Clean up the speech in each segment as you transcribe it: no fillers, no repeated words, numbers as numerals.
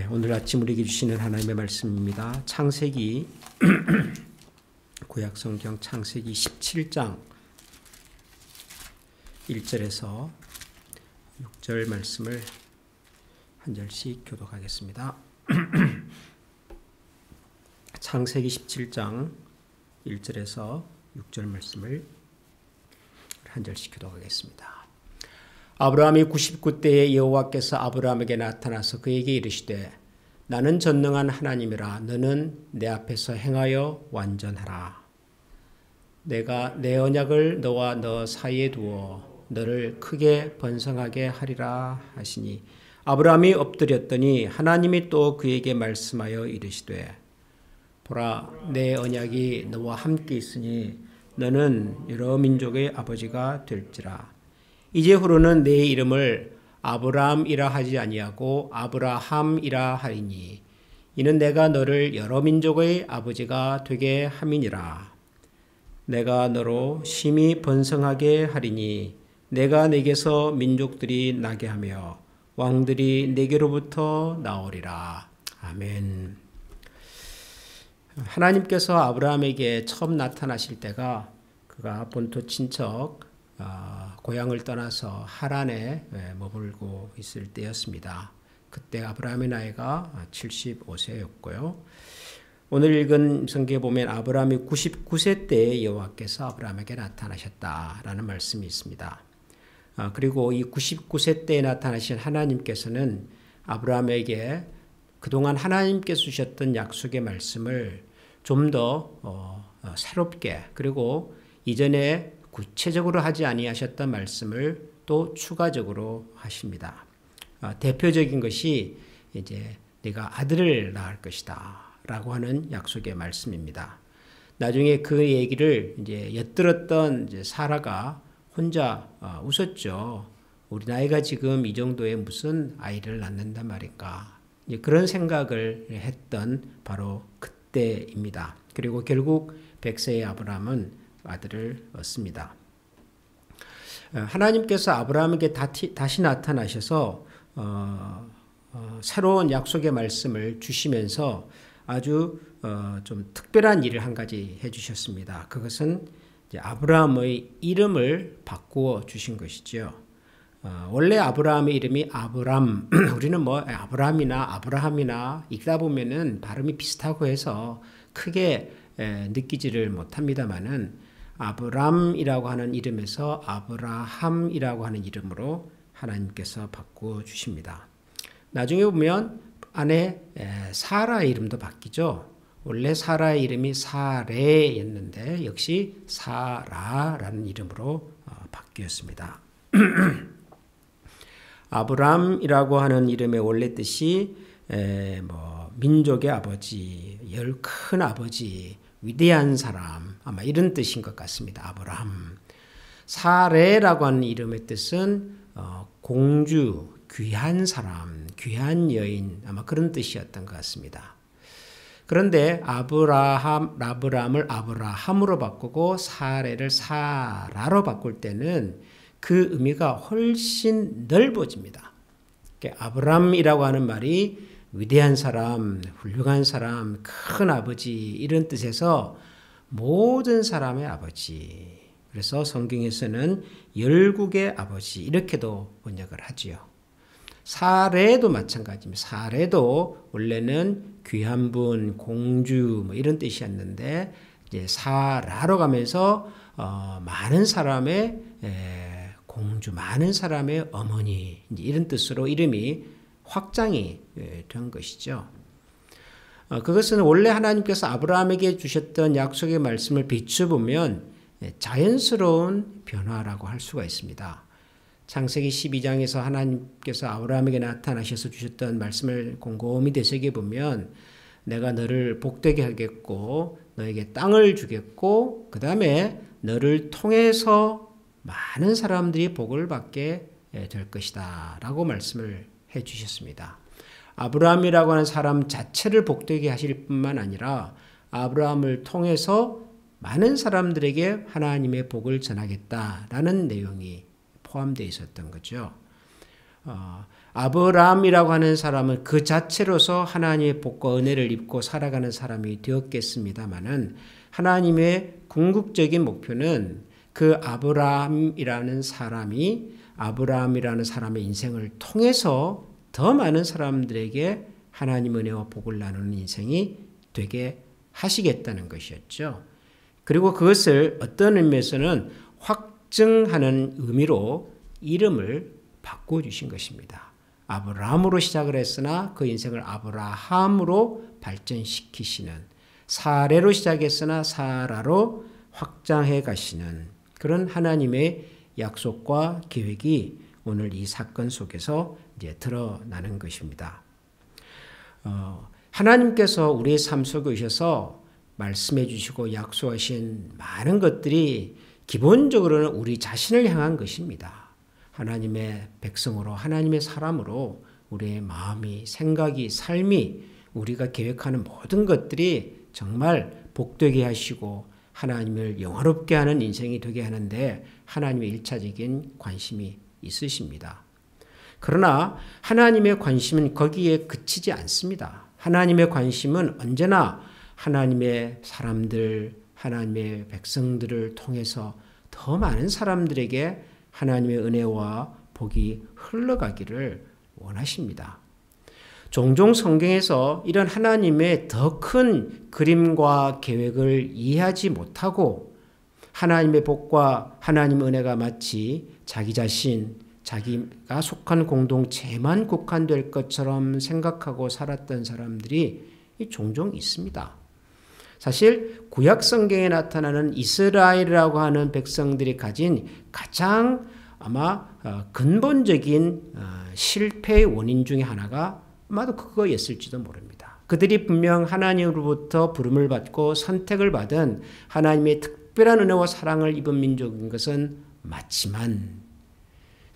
오늘 아침 우리에게 주시는 하나님의 말씀입니다. 창세기 구약성경 창세기 17장 1절에서 6절 말씀을 한 절씩 교독하겠습니다. 창세기 17장 1절에서 6절 말씀을 한 절씩 교독하겠습니다. 아브라함이 99세에 여호와께서 아브라함에게 나타나서 그에게 이르시되 나는 전능한 하나님이라 너는 내 앞에서 행하여 완전하라. 내가 내 언약을 너와 너 사이에 두어 너를 크게 번성하게 하리라 하시니 아브라함이 엎드렸더니 하나님이 또 그에게 말씀하여 이르시되 보라 내 언약이 너와 함께 있으니 너는 여러 민족의 아버지가 될지라. 이제후로는 내 이름을 아브라함이라 하지 아니하고 아브라함이라 하리니 이는 내가 너를 여러 민족의 아버지가 되게 함이니라. 내가 너로 심히 번성하게 하리니 내가 내게서 민족들이 나게 하며 왕들이 내게로부터 나오리라. 아멘. 하나님께서 아브라함에게 처음 나타나실 때가 그가 본토 친척 고향을 떠나서 하란에 머물고 있을 때였습니다. 그때 아브라함의 나이가 75세였고요. 오늘 읽은 성경에 보면 아브라함이 99세 때에 여호와께서 아브라함에게 나타나셨다라는 말씀이 있습니다. 그리고 이 99세 때에 나타나신 하나님께서는 아브라함에게 그동안 하나님께서 주셨던 약속의 말씀을 좀 더 새롭게 그리고 이전에 구체적으로 하지 아니하셨던 말씀을 또 추가적으로 하십니다. 대표적인 것이 이제 네가 아들을 낳을 것이다 라고 하는 약속의 말씀입니다. 나중에 그 얘기를 이제 엿들었던 이제 사라가 혼자 웃었죠. 우리 나이가 지금 이 정도에 무슨 아이를 낳는단 말인가. 이제 그런 생각을 했던 바로 그때입니다. 그리고 결국 100세의 아브라함은 아들을 얻습니다. 하나님께서 아브라함에게 다시 나타나셔서 새로운 약속의 말씀을 주시면서 아주 좀 특별한 일을 한 가지 해주셨습니다. 그것은 이제 아브라함의 이름을 바꾸어 주신 것이죠. 원래 아브라함의 이름이 아브람, 우리는 뭐 아브람이나 아브라함이나 읽다 보면은 발음이 비슷하고 해서 크게 느끼지를 못합니다만은 아브람이라고 하는 이름에서 아브라함이라고 하는 이름으로 하나님께서 바꾸어 주십니다. 나중에 보면 아내 사라의 이름도 바뀌죠. 원래 사라의 이름이 사레였는데 역시 사라라는 이름으로 바뀌었습니다. 아브람이라고 하는 이름의 원래 뜻이 민족의 아버지, 열 큰 아버지, 위대한 사람 아마 이런 뜻인 것 같습니다. 아브람. 사레라고 하는 이름의 뜻은 공주, 귀한 사람, 귀한 여인 아마 그런 뜻이었던 것 같습니다. 그런데 아브람을 아브라함으로 바꾸고 사레를 사라로 바꿀 때는 그 의미가 훨씬 넓어집니다. 아브람이라고 하는 말이 위대한 사람, 훌륭한 사람, 큰 아버지 이런 뜻에서 모든 사람의 아버지. 그래서 성경에서는 열국의 아버지 이렇게도 번역을 하지요. 사레도 마찬가지입니다. 사레도 원래는 귀한 분, 공주 뭐 이런 뜻이었는데 이제 사라로 가면서 많은 사람의 공주, 많은 사람의 어머니 이런 뜻으로 이름이 확장이 된 것이죠. 그것은 원래 하나님께서 아브라함에게 주셨던 약속의 말씀을 비춰보면 자연스러운 변화라고 할 수가 있습니다. 창세기 12장에서 하나님께서 아브라함에게 나타나셔서 주셨던 말씀을 곰곰이 되새겨보면 내가 너를 복되게 하겠고 너에게 땅을 주겠고 그 다음에 너를 통해서 많은 사람들이 복을 받게 될 것이다 라고 말씀을 해 주셨습니다. 아브라함이라고 하는 사람 자체를 복되게 하실 뿐만 아니라 아브라함을 통해서 많은 사람들에게 하나님의 복을 전하겠다라는 내용이 포함되어 있었던 거죠. 아브라함이라고 하는 사람은 그 자체로서 하나님의 복과 은혜를 입고 살아가는 사람이 되었겠습니다마는 하나님의 궁극적인 목표는 그 아브라함이라는 사람의 인생을 통해서 더 많은 사람들에게 하나님 은혜와 복을 나누는 인생이 되게 하시겠다는 것이었죠. 그리고 그것을 어떤 의미에서는 확증하는 의미로 이름을 바꿔주신 것입니다. 아브라함으로 시작을 했으나 그 인생을 아브라함으로 발전시키시는, 사레로 시작했으나 사라로 확장해 가시는 그런 하나님의 약속과 계획이 오늘 이 사건 속에서 이제 드러나는 것입니다. 하나님께서 우리의 삶 속에 오셔서 말씀해 주시고 약속하신 많은 것들이 기본적으로는 우리 자신을 향한 것입니다. 하나님의 백성으로, 하나님의 사람으로 우리의 마음이, 생각이, 삶이, 우리가 계획하는 모든 것들이 정말 복되게 하시고 하나님을 영화롭게 하는 인생이 되게 하는데 하나님의 일차적인 관심이 있으십니다. 그러나 하나님의 관심은 거기에 그치지 않습니다. 하나님의 관심은 언제나 하나님의 사람들, 하나님의 백성들을 통해서 더 많은 사람들에게 하나님의 은혜와 복이 흘러가기를 원하십니다. 종종 성경에서 이런 하나님의 더 큰 그림과 계획을 이해하지 못하고 하나님의 복과 하나님의 은혜가 마치 자기 자신, 자기가 속한 공동체만 국한될 것처럼 생각하고 살았던 사람들이 종종 있습니다. 사실 구약 성경에 나타나는 이스라엘이라고 하는 백성들이 가진 가장 아마 근본적인 실패의 원인 중에 하나가 아마도 그거였을지도 모릅니다. 그들이 분명 하나님으로부터 부름을 받고 선택을 받은 하나님의 특별한 은혜와 사랑을 입은 민족인 것은 맞지만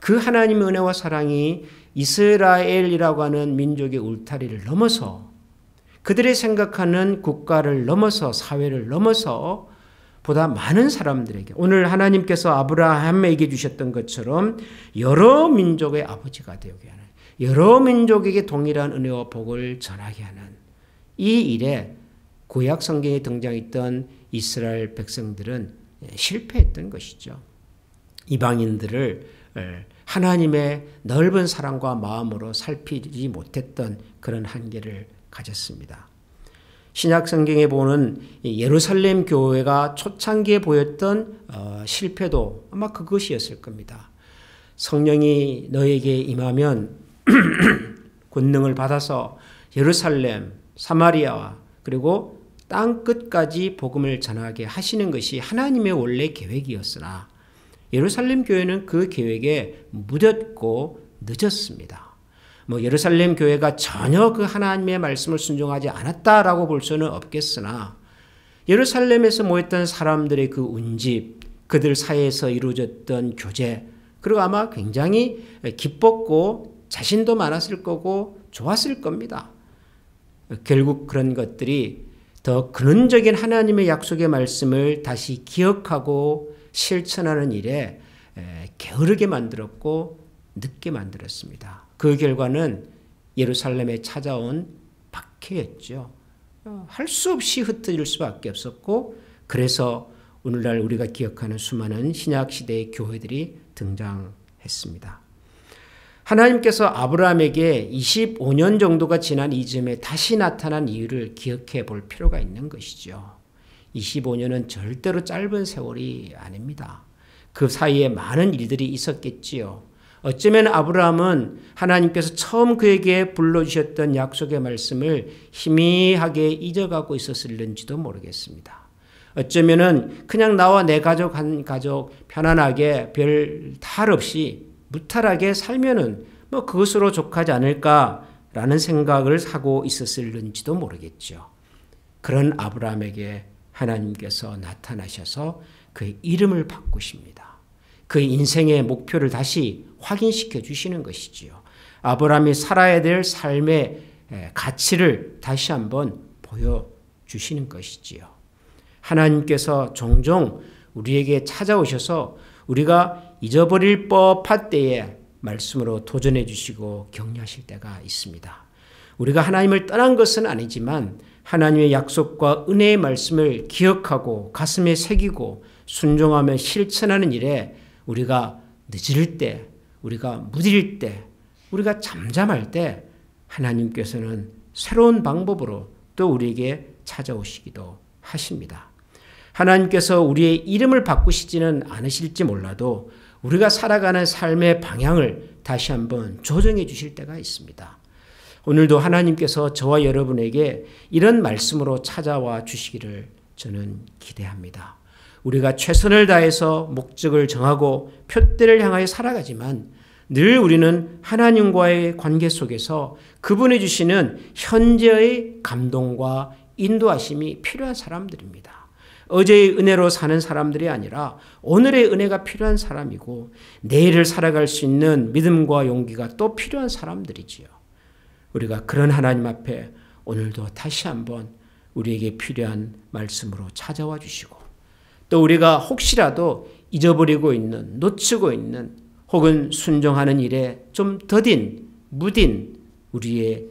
그 하나님의 은혜와 사랑이 이스라엘이라고 하는 민족의 울타리를 넘어서 그들이 생각하는 국가를 넘어서 사회를 넘어서 보다 많은 사람들에게 오늘 하나님께서 아브라함에게 주셨던 것처럼 여러 민족의 아버지가 되게 하는, 여러 민족에게 동일한 은혜와 복을 전하게 하는 이 일에 구약 성경에 등장했던 이스라엘 백성들은 실패했던 것이죠. 이방인들을 하나님의 넓은 사랑과 마음으로 살피지 못했던 그런 한계를 가졌습니다. 신약 성경에 보는 예루살렘 교회가 초창기에 보였던 실패도 아마 그것이었을 겁니다. 성령이 너에게 임하면 권능을 받아서 예루살렘, 사마리아 그리고 땅 끝까지 복음을 전하게 하시는 것이 하나님의 원래 계획이었으나 예루살렘 교회는 그 계획에 무뎌고 늦었습니다. 예루살렘 교회가 전혀 그 하나님의 말씀을 순종하지 않았다라고 볼 수는 없겠으나 예루살렘에서 모였던 사람들의 그 운집, 그들 사이에서 이루어졌던 교제, 그리고 아마 굉장히 기뻤고 자신도 많았을 거고 좋았을 겁니다. 결국 그런 것들이 더 근원적인 하나님의 약속의 말씀을 다시 기억하고 실천하는 일에 게으르게 만들었고 늦게 만들었습니다. 그 결과는 예루살렘에 찾아온 박해였죠. 할 수 없이 흩어질 수밖에 없었고 그래서 오늘날 우리가 기억하는 수많은 신약시대의 교회들이 등장했습니다. 하나님께서 아브라함에게 25년 정도가 지난 이즈음에 다시 나타난 이유를 기억해 볼 필요가 있는 것이죠. 25년은 절대로 짧은 세월이 아닙니다. 그 사이에 많은 일들이 있었겠지요. 어쩌면 아브라함은 하나님께서 처음 그에게 불러주셨던 약속의 말씀을 희미하게 잊어가고 있었을는지도 모르겠습니다. 어쩌면은 그냥 나와 내 가족 한 가족 편안하게 별 탈 없이 무탈하게 살면은 그것으로 족하지 않을까라는 생각을 하고 있었을는지도 모르겠죠. 그런 아브라함에게 하나님께서 나타나셔서 그의 이름을 바꾸십니다. 그의 인생의 목표를 다시 확인시켜 주시는 것이지요. 아브라함이 살아야 될 삶의 가치를 다시 한번 보여주시는 것이지요. 하나님께서 종종 우리에게 찾아오셔서 우리가 잊어버릴 법할 때에 말씀으로 도전해 주시고 격려하실 때가 있습니다. 우리가 하나님을 떠난 것은 아니지만 하나님의 약속과 은혜의 말씀을 기억하고 가슴에 새기고 순종하며 실천하는 일에 우리가 늦을 때, 우리가 무딜 때, 우리가 잠잠할 때 하나님께서는 새로운 방법으로 또 우리에게 찾아오시기도 하십니다. 하나님께서 우리의 이름을 바꾸시지는 않으실지 몰라도 우리가 살아가는 삶의 방향을 다시 한번 조정해 주실 때가 있습니다. 오늘도 하나님께서 저와 여러분에게 이런 말씀으로 찾아와 주시기를 저는 기대합니다. 우리가 최선을 다해서 목적을 정하고 표대를 향하여 살아가지만 늘 우리는 하나님과의 관계 속에서 그분이 주시는 현재의 감동과 인도하심이 필요한 사람들입니다. 어제의 은혜로 사는 사람들이 아니라 오늘의 은혜가 필요한 사람이고 내일을 살아갈 수 있는 믿음과 용기가 또 필요한 사람들이지요. 우리가 그런 하나님 앞에 오늘도 다시 한번 우리에게 필요한 말씀으로 찾아와 주시고 또 우리가 혹시라도 잊어버리고 있는, 놓치고 있는 혹은 순종하는 일에 좀 더딘, 무딘 우리의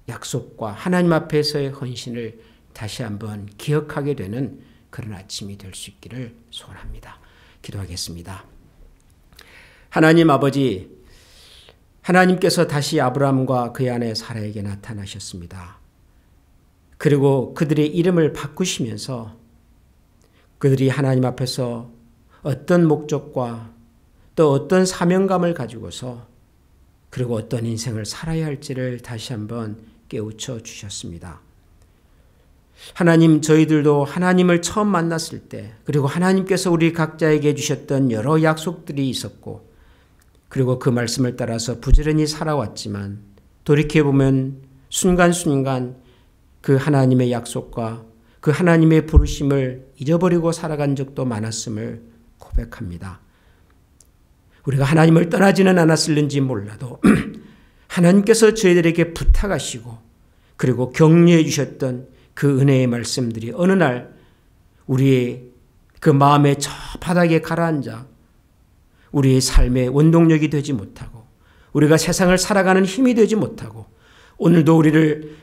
약속과 하나님 앞에서의 헌신을 다시 한번 기억하게 되는 그런 아침이 될 수 있기를 소원합니다. 기도하겠습니다. 하나님 아버지, 하나님께서 다시 아브라함과 그의 아내 사라에게 나타나셨습니다. 그리고 그들의 이름을 바꾸시면서 그들이 하나님 앞에서 어떤 목적과 또 어떤 사명감을 가지고서 그리고 어떤 인생을 살아야 할지를 다시 한번 깨우쳐 주셨습니다. 하나님, 저희들도 하나님을 처음 만났을 때 그리고 하나님께서 우리 각자에게 주셨던 여러 약속들이 있었고 그리고 그 말씀을 따라서 부지런히 살아왔지만 돌이켜보면 순간순간 그 하나님의 약속과 그 하나님의 부르심을 잊어버리고 살아간 적도 많았음을 고백합니다. 우리가 하나님을 떠나지는 않았을는지 몰라도 하나님께서 저희들에게 부탁하시고 그리고 격려해 주셨던 그 은혜의 말씀들이 어느 날 우리의 그 마음의 저 바닥에 가라앉아 우리의 삶의 원동력이 되지 못하고 우리가 세상을 살아가는 힘이 되지 못하고 오늘도 우리를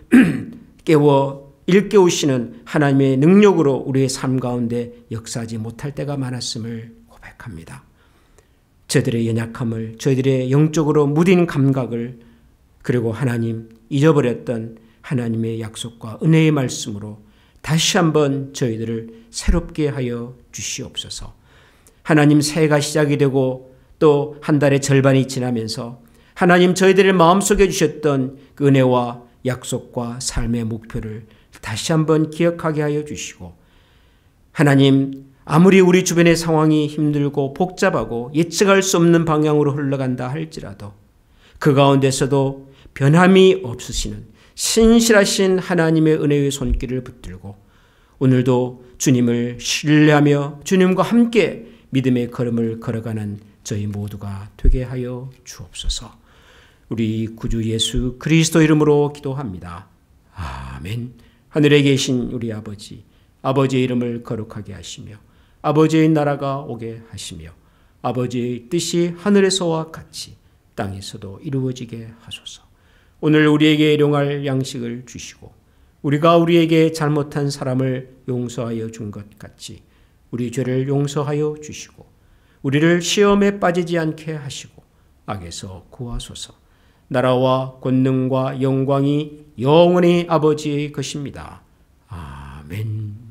일깨우시는 하나님의 능력으로 우리의 삶 가운데 역사하지 못할 때가 많았음을 고백합니다. 저희들의 연약함을, 저희들의 영적으로 무딘 감각을 그리고 하나님 잊어버렸던 하나님의 약속과 은혜의 말씀으로 다시 한번 저희들을 새롭게 하여 주시옵소서. 하나님, 새해가 시작이 되고 또 한 달의 절반이 지나면서 하나님 저희들의 마음속에 주셨던 그 은혜와 약속과 삶의 목표를 다시 한번 기억하게 하여 주시고 하나님, 아무리 우리 주변의 상황이 힘들고 복잡하고 예측할 수 없는 방향으로 흘러간다 할지라도 그 가운데서도 변함이 없으시는 신실하신 하나님의 은혜의 손길을 붙들고 오늘도 주님을 신뢰하며 주님과 함께 믿음의 걸음을 걸어가는 저희 모두가 되게 하여 주옵소서. 우리 구주 예수 그리스도 이름으로 기도합니다. 아멘. 하늘에 계신 우리 아버지, 아버지의 이름을 거룩하게 하시며 아버지의 나라가 오게 하시며 아버지의 뜻이 하늘에서와 같이 땅에서도 이루어지게 하소서. 오늘 우리에게 일용할 양식을 주시고 우리가 우리에게 잘못한 사람을 용서하여 준 것 같이 우리 죄를 용서하여 주시고 우리를 시험에 빠지지 않게 하시고 악에서 구하소서. 나라와 권능과 영광이 영원히 아버지의 것입니다. 아멘.